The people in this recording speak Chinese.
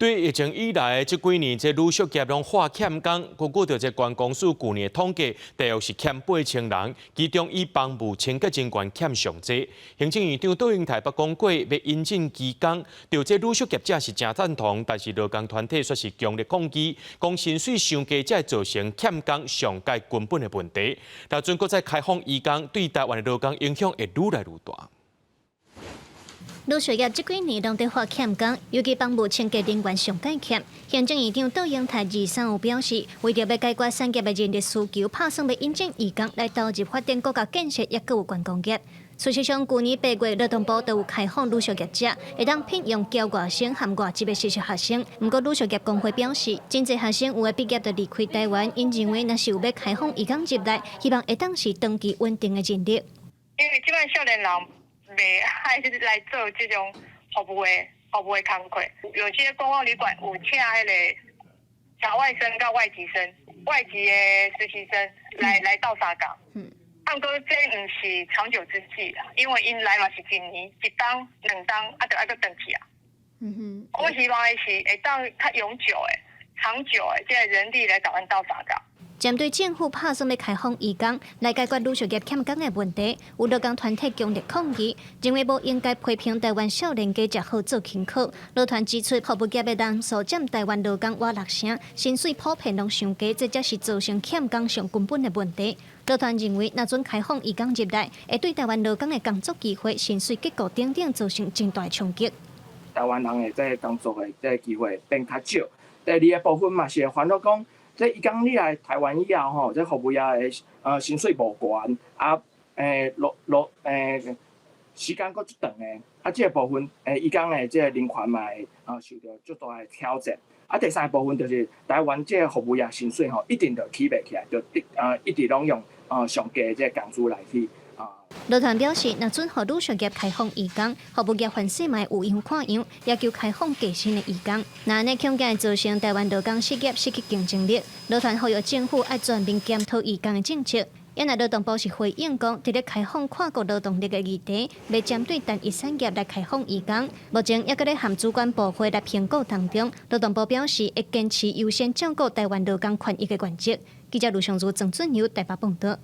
对疫情以来这几年，这旅宿业拢化欠工，根据着这关公司去年的统计，大约是欠8000人，其中以房务清洁人员欠上济。行政院长杜英台北讲过，要引进技工，对这旅宿业者是真赞同，但是劳工团体却是强烈抗议，讲薪水上低才会造成欠工上届根本的问题。但中国在开放移工，对台湾的劳工影响会愈来愈大。旅宿业这几年拢在发欠工，尤其房务清洁人员上介欠。行政院长杜英台23号表示，为着要解决产业的人力需求，打算要引进移工来投入发展国家建设，也各有观光业。事实上，去年8月，劳动部都有开放旅宿业者，会当聘用交外生含外籍的实习学生。不过，旅宿业工会表示，真侪学生有的毕业就离开台湾，因认为若是有要开放移工入来，希望会当是长期稳定的人力。因为即摆少年人袂爱来做这种服务的工作，有些观光旅馆有请迄个侨外生跟外籍生、外籍的实习生来到沙港。不过这唔是长久之计啦，因为因来嘛是一年一档、两档，就要转去啊。我希望的是会当较永久的、长久的，这人力来台湾到沙港。针对政府打算要开放移工来解决旅宿业欠工的问题，有劳工团体强烈抗议，认为无应该批评台湾少年家食好做勤苦。劳团指出，服务业的人数占台湾劳工约6成，薪水普遍拢上低，这才是造成欠工上根本的问题。劳团认为，若准开放移工入来，会对台湾劳工的工作机会、薪水结构等等造成真大冲击。台湾人的这工作的这机会变较少。第二个部分嘛是烦恼讲。这移工你来台湾以后吼，这服务业的薪水无悬，时间搁足长的，这个部分移工的这个人权嘛会受到足大的挑战。第三个部分就是台湾这个服务业薪水吼，一定就起袂起来，就一直拢用上低的这个工资来去。劳团表示，若准予旅宿业开放移工，服务业反势嘛有样看样，要求开放加薪的移工。那安尼恐惊会造成台湾劳工失业失去竞争力。劳团呼吁政府要全面检讨移工的政策。因为劳动部是回应讲，伫咧开放跨国劳动力的议题，未针对单一产业来开放移工。目前也搁咧含主管部会来评估当中。劳动部表示，会坚持优先照顾台湾劳工权益的原则。记者卢尚如、郑俊尧台北报道。